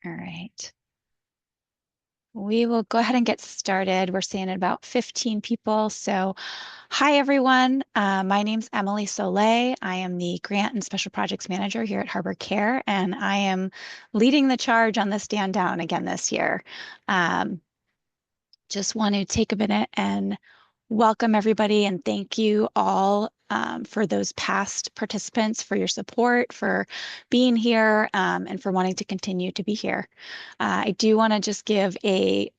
All right. We will go ahead and get started. We're seeing about 15 people. So, hi everyone. My name's Emily Soleil. I am the Grant and Special Projects Manager here at Harbor Care, and I am leading the charge on the stand down again this year. Um, just want to take a minute and welcome everybody and thank you all for those past participants, for your support, for being here, and for wanting to continue to be here. I do want to just give a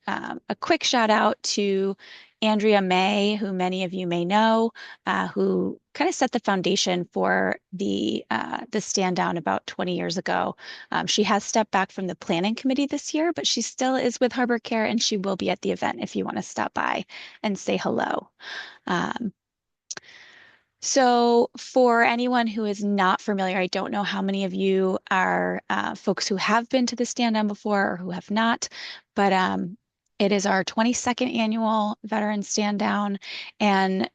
quick shout out to Andrea May, who many of you may know, who kind of set the foundation for the stand down about 20 years ago. She has stepped back from the planning committee this year, but she still is with Harbor Care and she will be at the event if you want to stop by and say hello. Um, so, for anyone who is not familiar, I don't know how many of you are folks who have been to the stand down before or who have not, but it is our 22nd annual Veteran Stand Down, and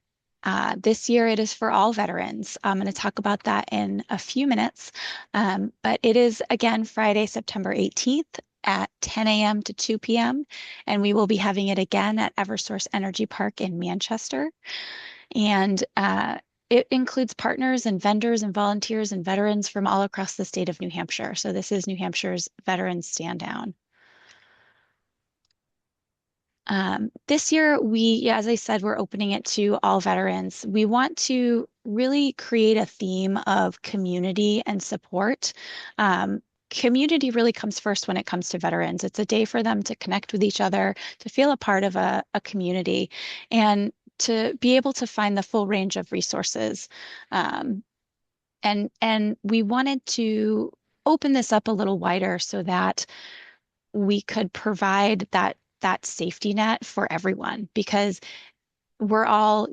this year it is for all veterans. I'm going to talk about that in a few minutes, but it is again Friday, September 18th at 10 a.m. to 2 p.m., and we will be having it again at Eversource Energy Park in Manchester. And it includes partners and vendors and volunteers and veterans from all across the state of New Hampshire. So this is New Hampshire's Veterans Stand Down. This year, yeah, as I said, we're opening it to all veterans. We want to really create a theme of community and support. Community really comes first when it comes to veterans. It's a day for them to connect with each other, to feel a part of a community, and to be able to find the full range of resources. Um, and we wanted to open this up a little wider so that we could provide that safety net for everyone because we're all,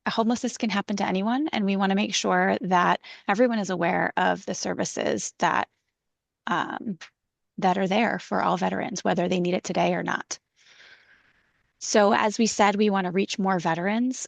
homelessness can happen to anyone, and we want to make sure that everyone is aware of the services um, that are there for all veterans, whether they need it today or not. So, as we said, we want to reach more veterans.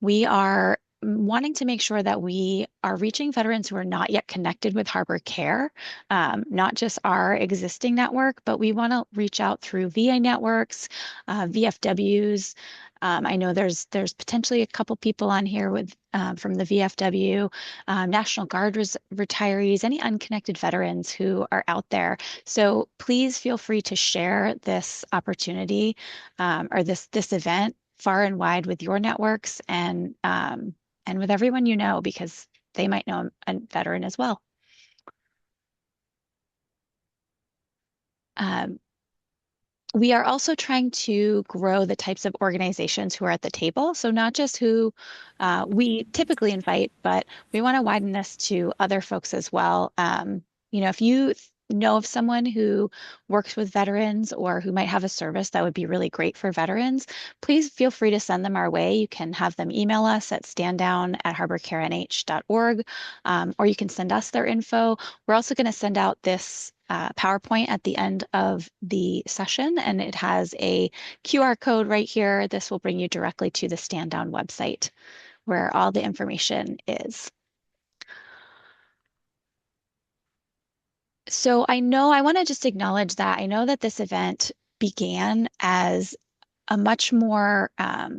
We are wanting to make sure that we are reaching veterans who are not yet connected with Harbor Care, not just our existing network, but we want to reach out through VA networks, VFWs. I know there's potentially a couple people on here with from the VFW, National Guard retirees, any unconnected veterans who are out there. So please feel free to share this opportunity or this event far and wide with your networks and with everyone you know because they might know a veteran as well. Um, we are also trying to grow the types of organizations who are at the table. So not just who we typically invite, but we want to widen this to other folks as well. If you know of someone who works with veterans or who might have a service that would be really great for veterans, please feel free to send them our way. You can have them email us at standdown@harborcarenh.org, or you can send us their info. We're also going to send out this PowerPoint at the end of the session, and it has a QR code right here. This will bring you directly to the Stand Down website where all the information is. So I want to just acknowledge that I know that this event began as a much more a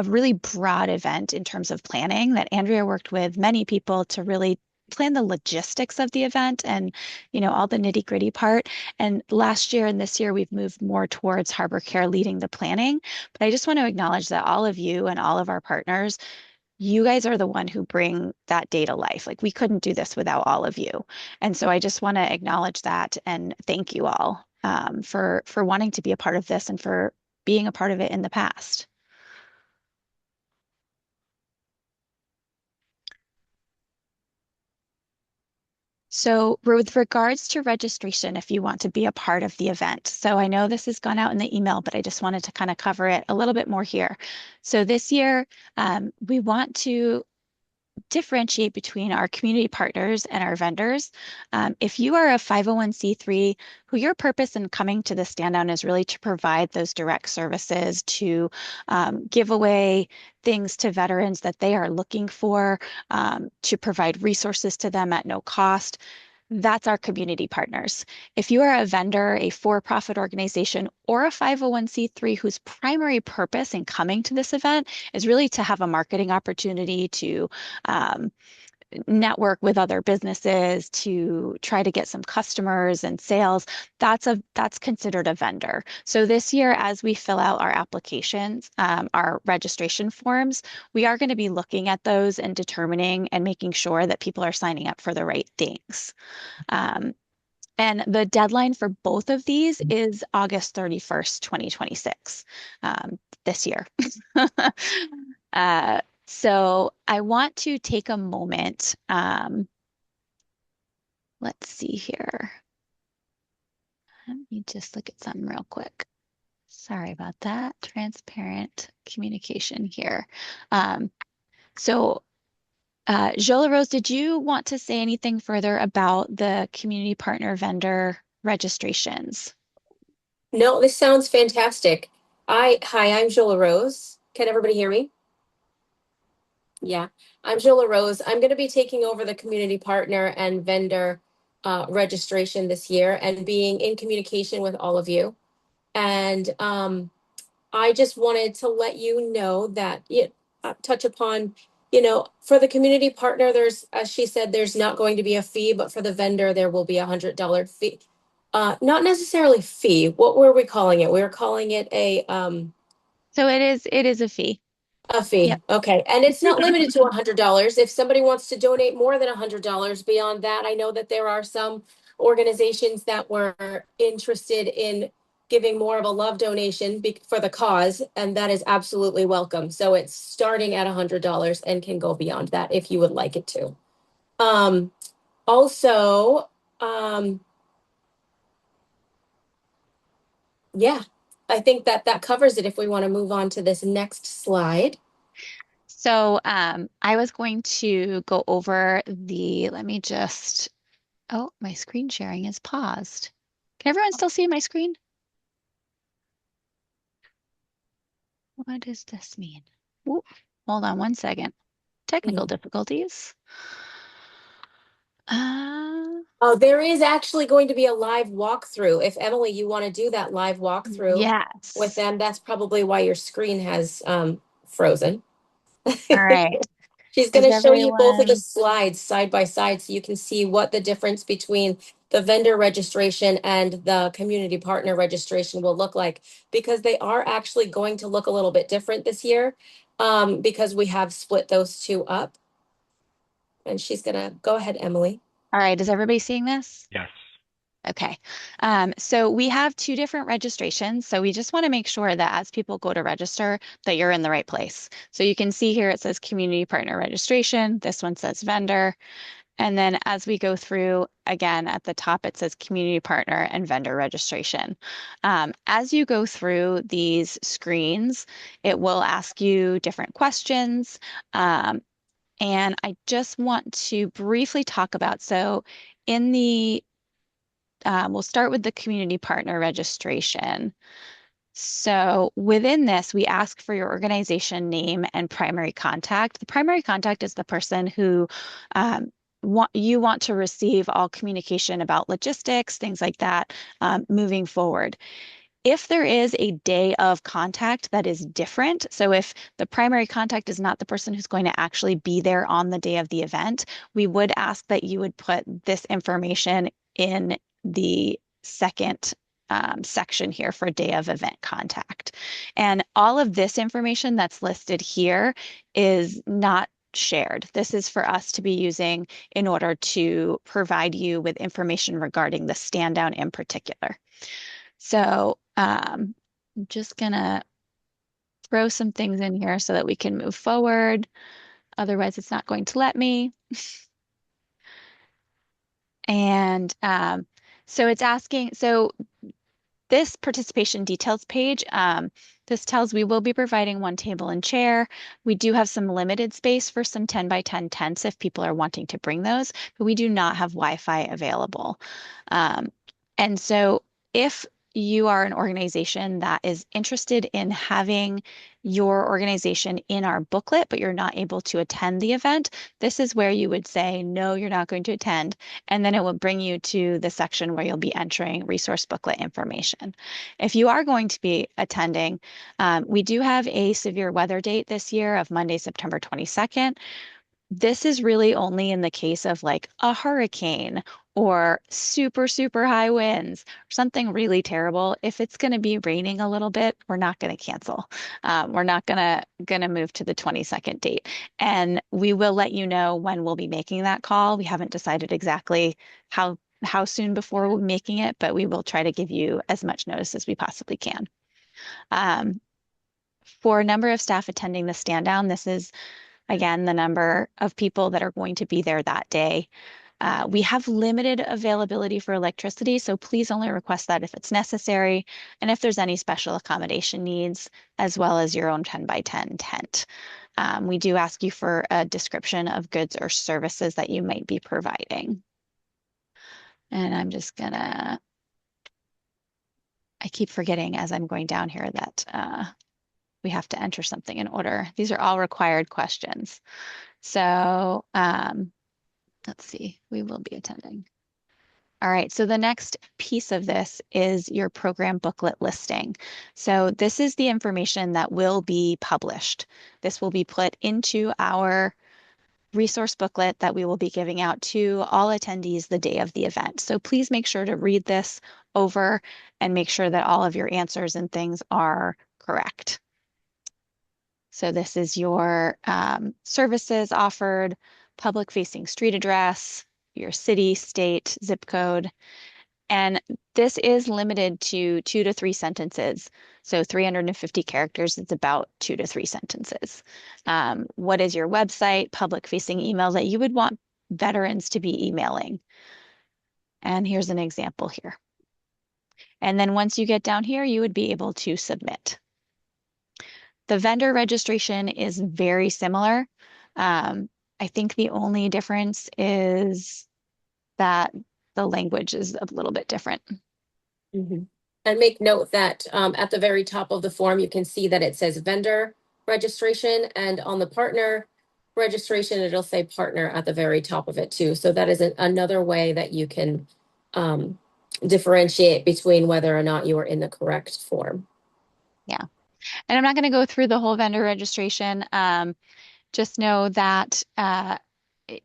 really broad event in terms of planning that Andrea worked with many people to really plan the logistics of the event and all the nitty-gritty part. And last year and this year we've moved more towards Harbor Care leading the planning. But I just want to acknowledge that all of you and all of our partners, you guys are the one who bring that day to life. Like we couldn't do this without all of you. And so I just want to acknowledge that and thank you all for wanting to be a part of this and for being a part of it in the past. So, with regards to registration, if you want to be a part of the event, so I know this has gone out in the email, but I just wanted to kind of cover it a little bit more here. So, this year, we want to differentiate between our community partners and our vendors. If you are a 501c3 who your purpose in coming to the stand down is really to provide those direct services, to give away things to veterans that they are looking for, to provide resources to them at no cost, That's our community partners. If you are a vendor, a for-profit organization, or a 501(c)(3 whose primary purpose in coming to this event is really to have a marketing opportunity to um, network with other businesses, to try to get some customers and sales, that's considered a vendor. So this year, as we fill out our applications, our registration forms, we are going to be looking at those and determining and making sure that people are signing up for the right things. Um, and the deadline for both of these is August 31st, 2026, this year. So I want to take a moment. Let's see here. Let me just look at something real quick. Sorry about that. Transparent communication here. Um, so, Jola Rose, did you want to say anything further about the community partner vendor registrations? No, this sounds fantastic. Hi, I'm Jola Rose. Can everybody hear me? Yeah, I'm Jola Rose. I'm going to be taking over the community partner and vendor registration this year and being in communication with all of you. And I just wanted to let you know that touch upon, for the community partner, there's, as she said, there's not going to be a fee, but for the vendor, there will be $100 fee. Not necessarily fee. What were we calling it? We were calling it So it is a fee. a Yep. fee. Okay. And it's not limited to $100. If somebody wants to donate more than $100 beyond that, I know that there are some organizations that were interested in giving more of a love donation for the cause, and that is absolutely welcome. So it's starting at $100 and can go beyond that if you would like it to. Um, also, um, yeah, I think that that covers it if we want to move on to this next slide. So I was going to go over let me just, oh, my screen sharing is paused. Can everyone still see my screen? What does this mean? Ooh, hold on one second. Technical difficulties. Uh, Oh, there is actually going to be a live walkthrough. If Emily, you want to do that live walkthrough with yes. them, that's probably why your screen has frozen. All right. She's going Is to show you both of the everyone? slides side by side so you can see what the difference between the vendor registration and the community partner registration will look like, because they are actually going to look a little bit different this year, because we have split those two up. And she's going to go ahead, Emily. All right. Is everybody seeing this? Yes. Okay. So we have two different registrations. So we just want to make sure that as people go to register, that you're in the right place. So you can see here it says community partner registration. This one says vendor. And then as we go through, again, at the top, it says community partner and vendor registration. As you go through these screens, it will ask you different questions. Um, and I just want to briefly talk about, so in we'll start with the community partner registration. So within this, we ask for your organization name and primary contact. The primary contact is the person who you want to receive all communication about logistics, things like that, moving forward. If there is a day of contact that is different, so if the primary contact is not the person who's going to actually be there on the day of the event, we would ask that you would put this information in the second section here for day of event contact. And all of this information that's listed here is not shared. This is for us to be using in order to provide you with information regarding the stand down in particular. So I'm just gonna throw some things in here so that we can move forward. Otherwise, it's not going to let me. And so it's asking, so this participation details page, this tells we will be providing one table and chair. We do have some limited space for some 10 by 10 tents if people are wanting to bring those, but we do not have Wi-Fi available. Um, and so if you are an organization that is interested in having your organization in our booklet, but you're not able to attend the event, this is where you would say, no, you're not going to attend. And then it will bring you to the section where you'll be entering resource booklet information. If you are going to be attending, we do have a severe weather date this year of Monday, September 22nd. This is really only in the case of like a hurricane or super, super high winds or something really terrible. If it's going to be raining a little bit, we're not going to cancel. We're not gonna move to the 22nd date. And we will let you know when we'll be making that call. We haven't decided exactly how soon before we'll be making it, but we will try to give you as much notice as we possibly can. Um, for a number of staff attending the stand down, this is again, the number of people that are going to be there that day. We have limited availability for electricity, so please only request that if it's necessary and if there's any special accommodation needs, as well as your own 10 by 10 tent. We do ask you for a description of goods or services that you might be providing. And I'm just gonna, I keep forgetting as I'm going down here that we have to enter something in order. These are all required questions. So let's see, we will be attending. All right, so the next piece of this is your program booklet listing. So this is the information that will be published. This will be put into our resource booklet that we will be giving out to all attendees the day of the event. So please make sure to read this over and make sure that all of your answers and things are correct. So this is your services offered, public facing street address, your city, state, zip code. And this is limited to 2 to 3 sentences. So 350 characters, it's about 2 to 3 sentences. What is your website, public facing email that you would want veterans to be emailing? And here's an example here. And then once you get down here, you would be able to submit. The vendor registration is very similar. I think the only difference is that the language is a little bit different. Mhm. And make note that at the very top of the form, you can see that it says vendor registration, and on the partner registration, it'll say partner at the very top of it too. So that is another way that you can differentiate between whether or not you are in the correct form. Yeah. And I'm not going to go through the whole vendor registration. Just know that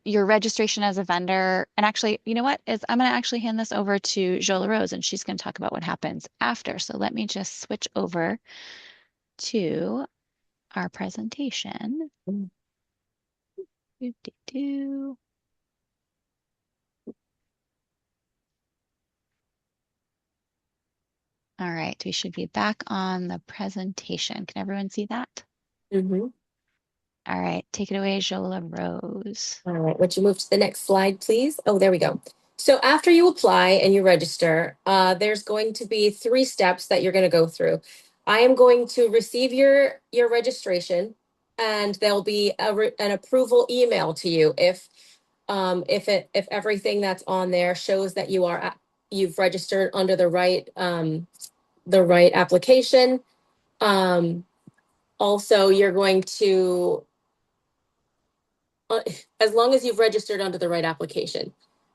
your registration as a vendor, and actually, you know what, is I'm going to actually hand this over to Jola Rose, and she's going to talk about what happens after. So let me just switch over to our presentation. Doo-doo-doo. All right, we should be back on the presentation. Can everyone see that? Mhm. All right, take it away, Jola Rose. All right, would you move to the next slide, please? Oh, there we go. So after you apply and you register, there's going to be 3 steps that you're going to go through. I am going to receive your registration, and there'll be an approval email to you if everything that's on there shows that you've registered under the right application. Also, you're going to as long as you've registered under the right application.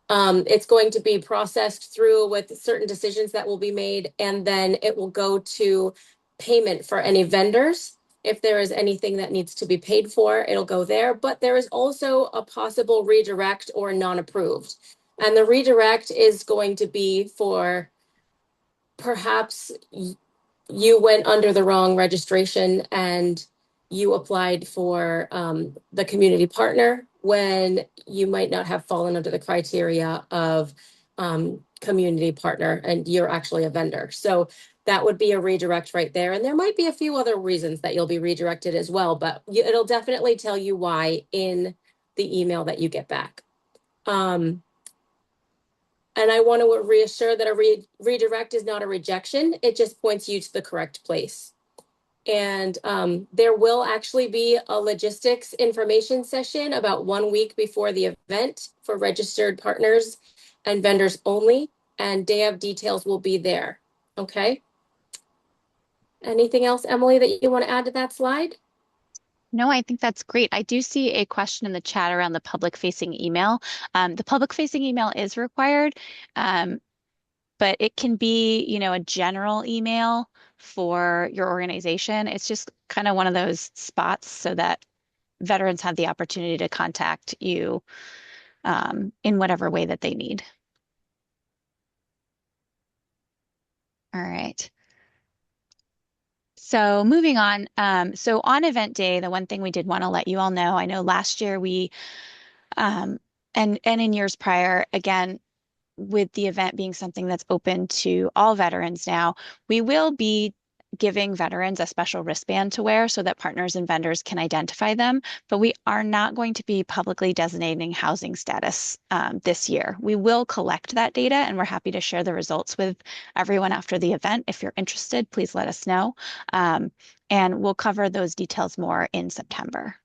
It's going to be processed through with certain decisions that will be made, and then it will go to payment for any vendors. If there is anything that needs to be paid for, it'll go there. But there is also a possible redirect or non-approved. And the redirect is going to be for perhaps you went under the wrong registration and you applied for the community partner when you might not have fallen under the criteria of community partner, and you're actually a vendor. So that would be a redirect right there. And there might be a few other reasons that you'll be redirected as well, but it'll definitely tell you why in the email that you get back. And I want to reassure that a redirect is not a rejection. It just points you to the correct place. And there will actually be a logistics information session about 1 week before the event for registered partners and vendors only. And day of details will be there. Okay. Anything else, Emily, that you want to add to that slide? No, I think that's great. I do see a question in the chat around the public facing email. The public facing email is required, um, but it can be, a general email for your organization. It's just kind of one of those spots so that veterans have the opportunity to contact you in whatever way that they need. All right. So moving on. So on event day, the one thing we did want to let you all know, I know last year um, and in years prior, again, with the event being something that's open to all veterans now, we will be giving veterans a special wristband to wear so that partners and vendors can identify them, but we are not going to be publicly designating housing status this year. We will collect that data and we're happy to share the results with everyone after the event. If you're interested, please let us know. Um, and we'll cover those details more in September.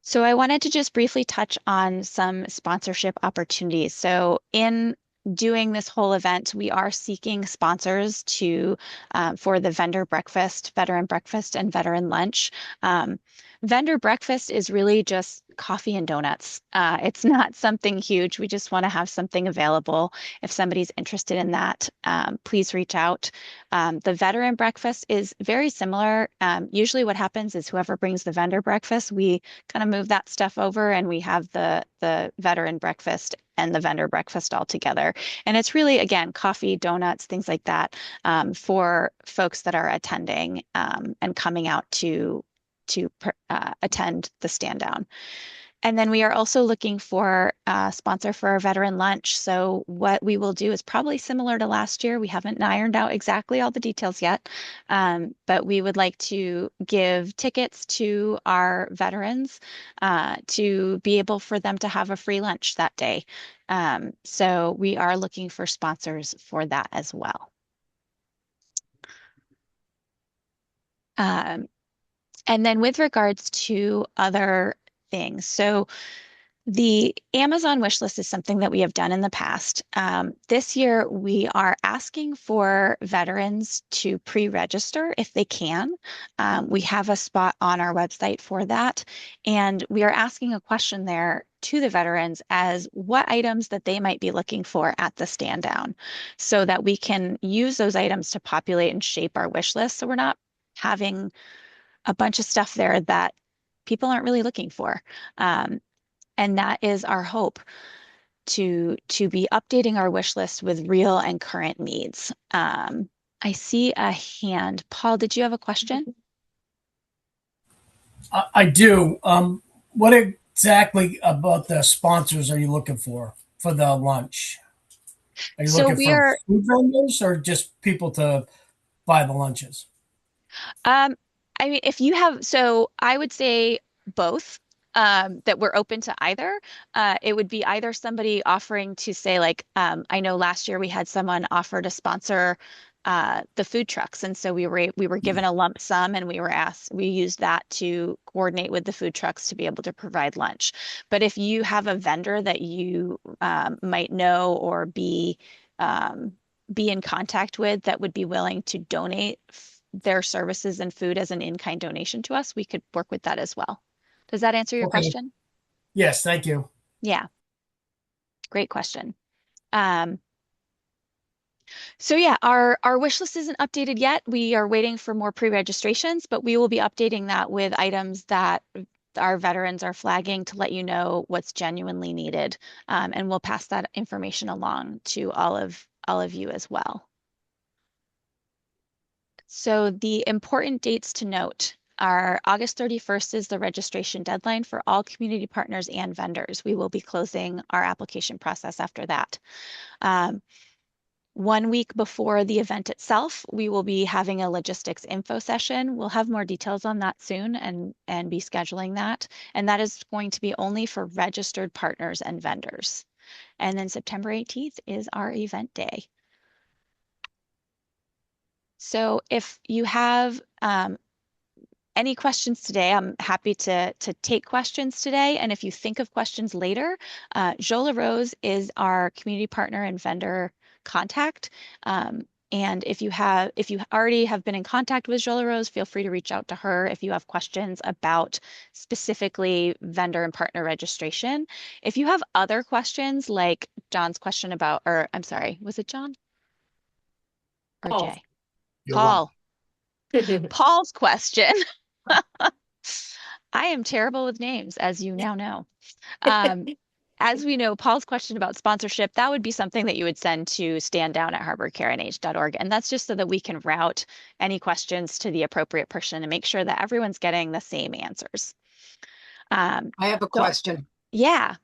So I wanted to just briefly touch on some sponsorship opportunities. So in doing this whole event, we are seeking sponsors to for the vendor breakfast, veteran breakfast, and veteran lunch. Um, Vendor breakfast is really just coffee and donuts. It's not something huge. We just want to have something available. If somebody's interested in that, please reach out. The veteran breakfast is very similar. Usually what happens is whoever brings the vendor breakfast, we kind of move that stuff over and we have the veteran breakfast and the vendor breakfast all together. And it's really, again, coffee, donuts, things like that for folks that are attending and coming out to attend the stand down. And then we are also looking for a sponsor for our veteran lunch. So what we will do is probably similar to last year. We haven't ironed out exactly all the details yet, but we would like to give tickets to our veterans to be able for them to have a free lunch that day. So we are looking for sponsors for that as well. Um, and then with regards to other things, so the Amazon wish list is something that we have done in the past. This year, we are asking for veterans to pre-register if they can. We have a spot on our website for that, and we are asking a question there to the veterans as what items that they might be looking for at the stand down so that we can use those items to populate and shape our wish list so we're not having a bunch of stuff there that people aren't really looking for. And that is our hope to be updating our wish list with real and current needs. I see a hand. Paul, did you have a question? I do. What exactly about the sponsors are you looking for the lunch? Are you So looking we for are, food vendors or just people to buy the lunches? um, I mean, if you have, so I would say both. That we're open to either. It would be either somebody offering to say, like, I know last year we had someone offer to sponsor the food trucks, and so we were given a lump sum, and we used that to coordinate with the food trucks to be able to provide lunch. But if you have a vendor that you might know or be in contact with that would be willing to donate their services and food as an in-kind donation to us, we could work with that as well. Does that answer your Okay. question? Yes, thank you. Yeah, great question. Um, so yeah, our wish list isn't updated yet. We are waiting for more pre-registrations, but we will be updating that with items that our veterans are flagging to let you know what's genuinely needed. And we'll pass that information along to all of you as well. So the important dates to note are August 31st is the registration deadline for all community partners and vendors. We will be closing our application process after that. 1 week before the event itself, we will be having a logistics info session. We'll have more details on that soon and be scheduling that. And that is going to be only for registered partners and vendors. And then September 18th is our event day. So if you have any questions today, I'm happy to take questions today. And if you think of questions later, Jola Rose is our community partner and vendor contact. And if you already have been in contact with Jola Rose, feel free to reach out to her if you have questions about specifically vendor and partner registration. If you have other questions, like John's question about, or I'm sorry, was it John or Oh. Jay? You're welcome. Paul. Paul's question. I am terrible with names, as you now know. As we know, Paul's question about sponsorship, that would be something that you would send to standdown@harborcarenh.org. And that's just so that we can route any questions to the appropriate person and make sure that everyone's getting the same answers. I have a So, question. yeah.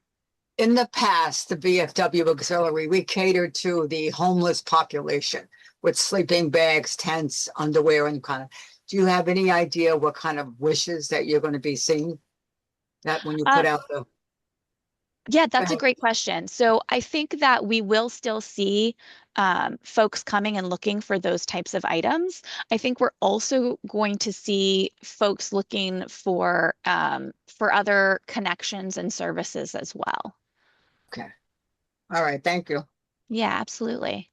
In the past, the VFW Auxiliary, we catered to the homeless population with sleeping bags, tents, underwear, and kind of. Do you have any idea what kind of wishes that you're going to be seeing? That when you put out the. Yeah, that's a great question. So I think that we will still see folks coming and looking for those types of items. I think we're also going to see folks looking for other connections and services as well. Okay. All right. Thank you. Yeah, absolutely.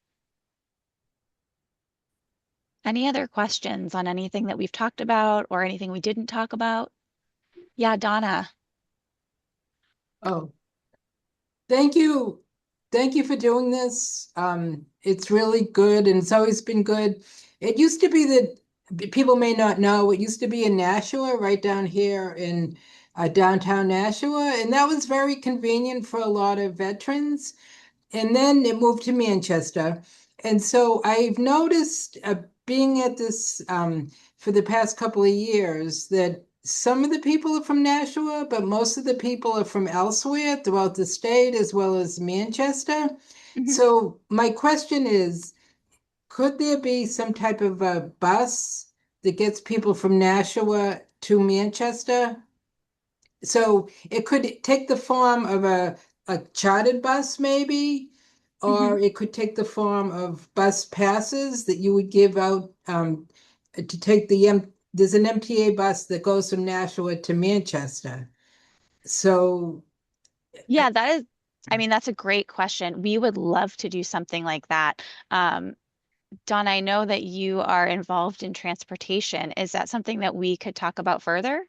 Any other questions on anything that we've talked about or anything we didn't talk about? Yeah, Donna. Oh, thank you. Thank you for doing this. It's really good and it's always been good. It used to be that people may not know, it used to be in Nashua, right down here in downtown Nashua, and that was very convenient for a lot of veterans. And then it moved to Manchester. And so I've noticed being at this for the past couple of years that some of the people are from Nashua, but most of the people are from elsewhere throughout the state as well as Manchester. Mhm. So my question is, could there be some type of a bus that gets people from Nashua to Manchester? So it could take the form of a chartered bus, maybe, or it could take the form of bus passes that you would give out to take there's an MTA bus that goes from Nashua to Manchester. So, Yeah, that's a great question. We would love to do something like that. Dawn, I know that you are involved in transportation. Is that something that we could talk about further?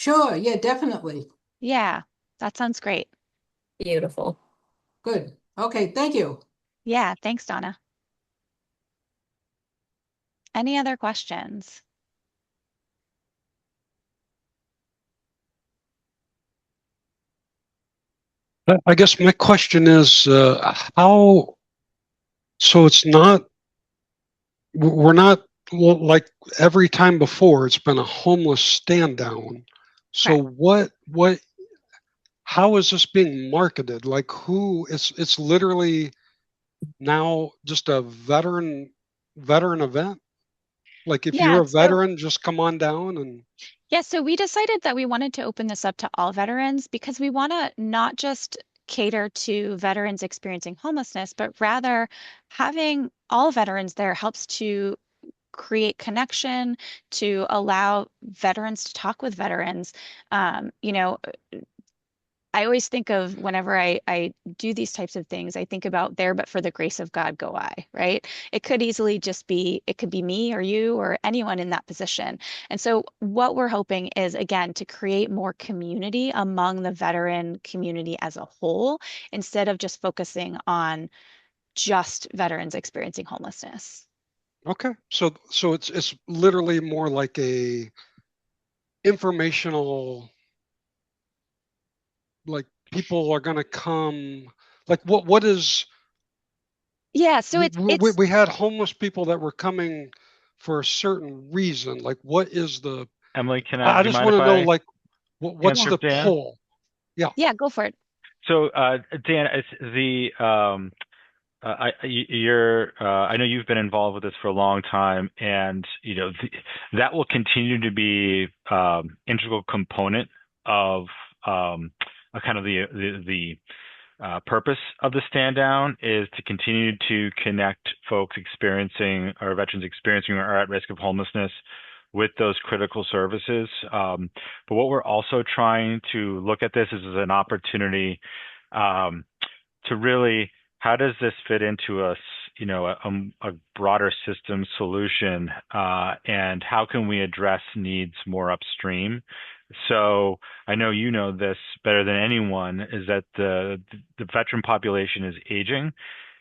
sure, yeah, definitely. Yeah, that sounds great. Beautiful. Good. Okay, thank you. Yeah, thanks, Donna. Any other questions? I guess my question is how, so it's not, we're not like every time before, it's been a homeless stand down. So Correct. how is this being marketed? Like it's literally now just a veteran event. Like if Yeah, you're a veteran, just come on down and. so we decided that we wanted to open this up to all veterans because we want to not just cater to veterans experiencing homelessness, but rather having all veterans there helps to create connection, to allow veterans to talk with veterans. You know, I always think of whenever I do these types of things, I think about there, but for the grace of God go I, right? It could easily just be, it could be me or you or anyone in that position. And so what we're hoping is, again, to create more community among the veteran community as a whole, instead of just focusing on just veterans experiencing homelessness. Okay. So it's literally more like a informational, like people are going to come, like what is, Yeah, so it's we had homeless people that were coming for a certain reason. Like what is the, Emily, I do you just mind want if to know I like what's answer the Dan? pull? Yeah. yeah, go for it. So, Dan, it's I know you've been involved with this for a long time, and that will continue to be integral component of a kind of the purpose of the stand down is to continue to connect folks experiencing or veterans experiencing or at risk of homelessness with those critical services. But what we're also trying to look at this is as an opportunity to really, how does this fit into a broader system solution, and how can we address needs more upstream. So I know you know this better than anyone, is that the veteran population is aging,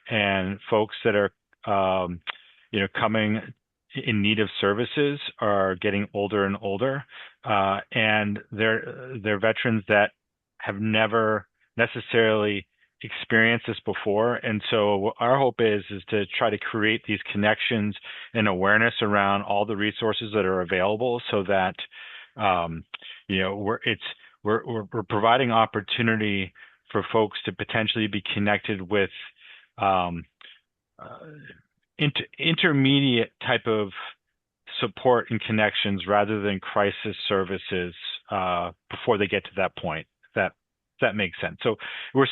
and folks that are coming in need of services are getting older and older, and they're veterans that have never necessarily experienced this before. And so our hope is to try to create these connections and awareness around all the resources that are available, so that we're providing opportunity for folks to potentially be connected with intermediate type of support and connections rather than crisis services before they get to that point. That makes sense. So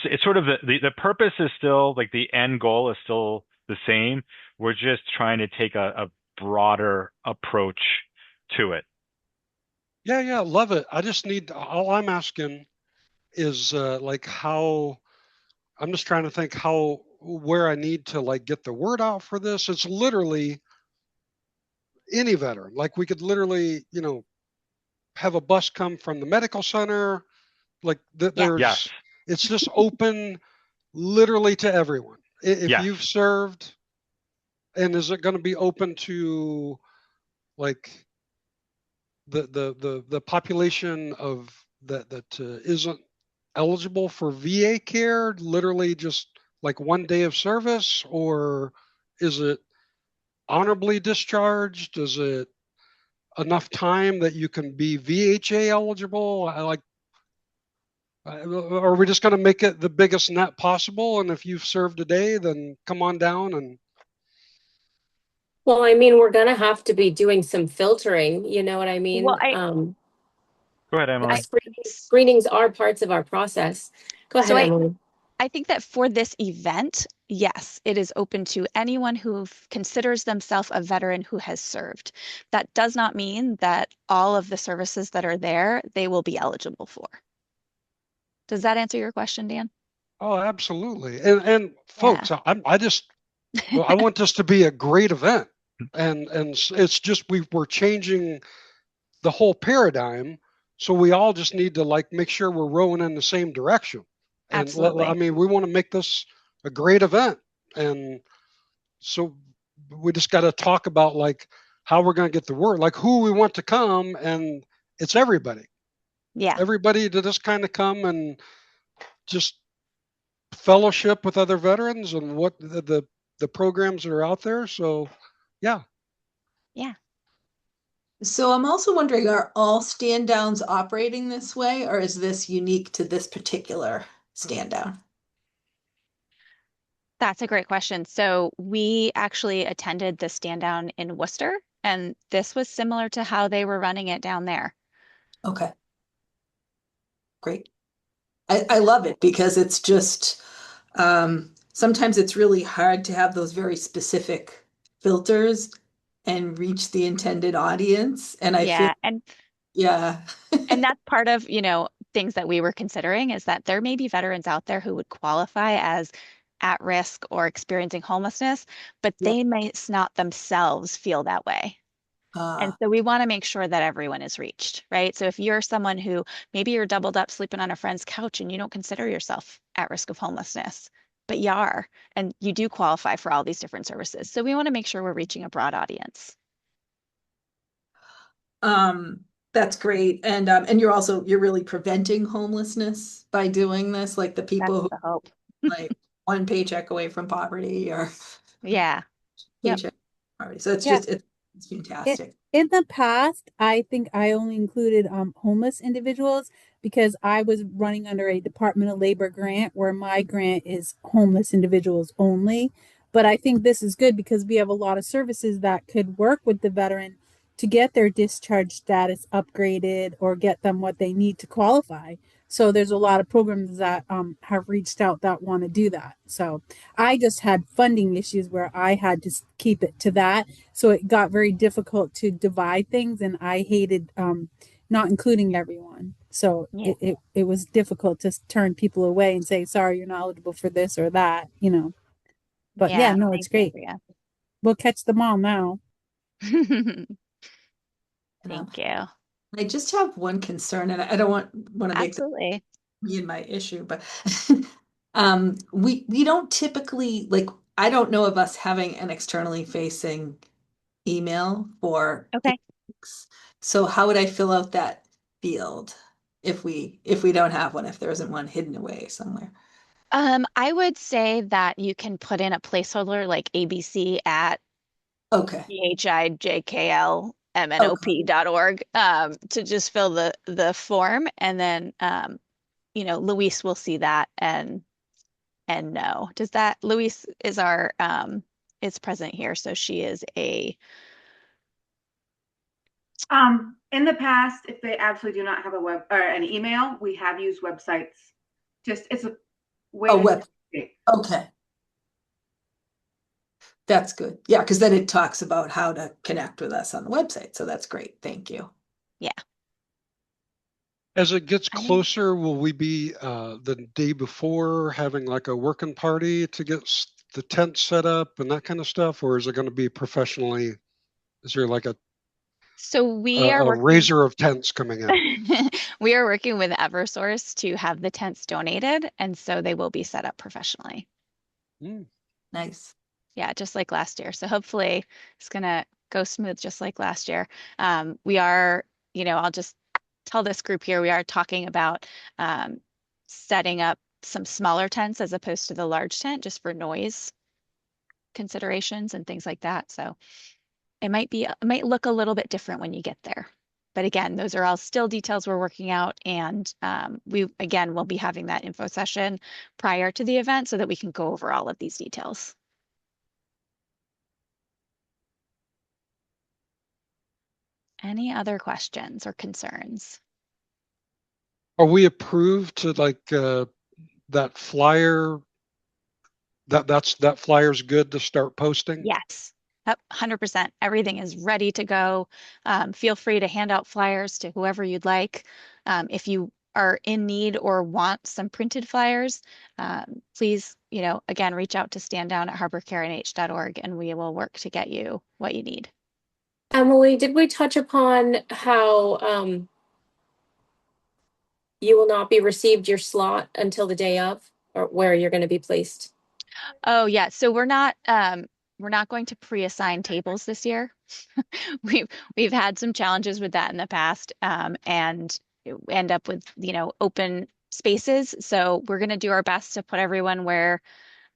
it's sort of the purpose is still, like, the end goal is still the same. We're just trying to take a broader approach to it. Yeah, love it. All I'm asking is how, I'm just trying to think where I need to get the word out for this. It's literally any veteran. Like, we could literally, have a bus come from the medical center. Yes. It's just open literally to everyone. If Yes. you've served, and is it going to be open to the population of that isn't eligible for VA care, literally just one day of service, or is it honorably discharged? Is it enough time that you can be VHA eligible? Are we just going to make it the biggest net possible? And if you've served a day, then come on down. And Well, I mean, we're going to have to be doing some filtering, you know what I mean? Well, Go ahead, Emily. Screenings are parts of our process. Go ahead, Emily. I think that for this event, yes, it is open to anyone who considers themselves a veteran who has served. That does not mean that all of the services that are there, they will be eligible for. Does that answer your question, Dan? Oh, absolutely. And folks, I want this to be a great event. And it's just, we're changing the whole paradigm. So we all just need to make sure we're rowing in the same direction. And Absolutely. we want to make this a great event. And so we just got to talk about how we're going to get the word, who we want to come. And it's everybody. Yeah. Everybody to just kind of come and just fellowship with other veterans and what the programs that are out there. So, yeah. Yeah. So I'm also wondering, are all stand downs operating this way, or is this unique to this particular stand down? That's a great question. So we actually attended the stand down in Worcester, and this was similar to how they were running it down there. Okay. Great. I love it because it's just, sometimes it's really hard to have those very specific filters and reach the intended audience. And I feel, yeah. And that's part of, things that we were considering, is that there may be veterans out there who would qualify as at risk or experiencing homelessness, but they may not themselves feel that way. And so we want to make sure that everyone is reached, right? So if you're someone who maybe you're doubled up sleeping on a friend's couch and you don't consider yourself at risk of homelessness, but you are, and you do qualify for all these different services. So we want to make sure we're reaching a broad audience. That's great. And you're really preventing homelessness by doing this, like the people who hope. one paycheck away from poverty or paycheck poverty. So it's fantastic. In the past, I think I only included homeless individuals because I was running under a Department of Labor grant where my grant is homeless individuals only. But I think this is good because we have a lot of services that could work with the veteran to get their discharge status upgraded or get them what they need to qualify. So there's a lot of programs that have reached out that want to do that. So I just had funding issues where I had to keep it to that. So it got very difficult to divide things, and I hated not including everyone. So it was difficult to turn people away and say, sorry, you're not eligible for this or that, But Yeah, yeah, no, thanks, it's great. Andrea. We'll catch them all now. Thank Um, you. I just have one concern, and I don't want to make this Absolutely. me and my issue, but we don't typically like, I don't know of us having an externally facing email for Okay. links. So how would I fill out that field if we don't have one, if there isn't one hidden away somewhere? I would say that you can put in a placeholder like ABC at Okay. PHIJKLMNOP.org to just fill the form, and then Luis will see that and know. Does that Luis is our is present here, so she is a In the past, if they absolutely do not have a web or an email, we have used websites. Just it's a way Oh, to web. communicate. Okay. That's good. Yeah, because then it talks about how to connect with us on the website. So that's great. Thank you. yeah. As it gets I think- closer, will we be the day before having like a working party to get the tent set up and that kind of stuff, or is it going to be professionally? Is there like So we are a working razor of tents coming in? we are working with Eversource to have the tents donated, and so they will be set up professionally. Nice. Yeah, just like last year. So hopefully it's gonna go smooth just like last year. We are, I'll just tell this group here, we are talking about setting up some smaller tents as opposed to the large tent just for noise considerations and things like that. So it might look a little bit different when you get there. But again, those are all still details we're working out. And we, again, will be having that info session prior to the event so that we can go over all of these details. Any other questions or concerns? Are we approved to like that flyer? That flyer's good to start posting? Yes. Yep, 100%. Everything is ready to go. Feel free to hand out flyers to whoever you'd like. If you are in need or want some printed flyers, please, again, reach out to standdown@harborcarenh.org and we will work to get you what you need. Emily, did we touch upon how you will not be received your slot until the day of, or where you're going to be placed? Oh yeah, so we're not going to pre-assign tables this year. We've had some challenges with that in the past, and end up with open spaces. So we're going to do our best to put everyone where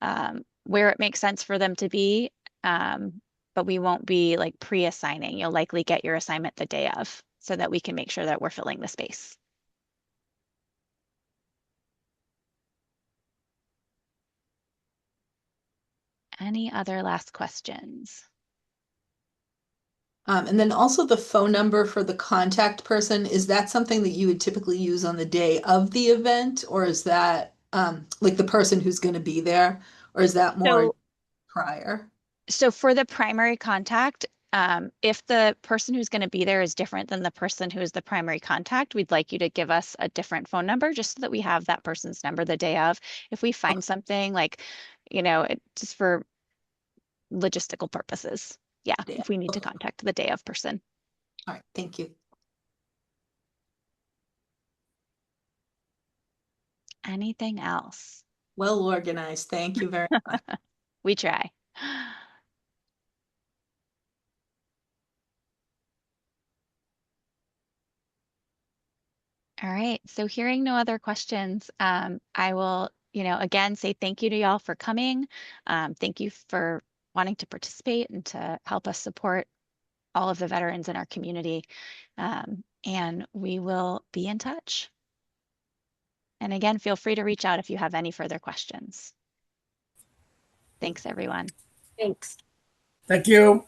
it makes sense for them to be, but we won't be like pre-assigning. You'll likely get your assignment the day of, so that we can make sure that we're filling the space. Any other last questions? And then also the phone number for the contact person, is that something that you would typically use on the day of the event? Or is that like the person who's going to be there? Or is that more prior? So for the primary contact, if the person who's going to be there is different than the person who is the primary contact, we'd like you to give us a different phone number just so that we have that person's number the day of. If we find something like, just for logistical purposes. Yeah, if we need to contact the day of person. All right, thank you. Anything else? Well organized. Thank you very much. We try. All right, so hearing no other questions, I will, again, say thank you to y'all for coming. Thank you for wanting to participate and to help us support all of the veterans in our community. And we will be in touch. And again, feel free to reach out if you have any further questions. Thanks, everyone. Thanks. Thank you.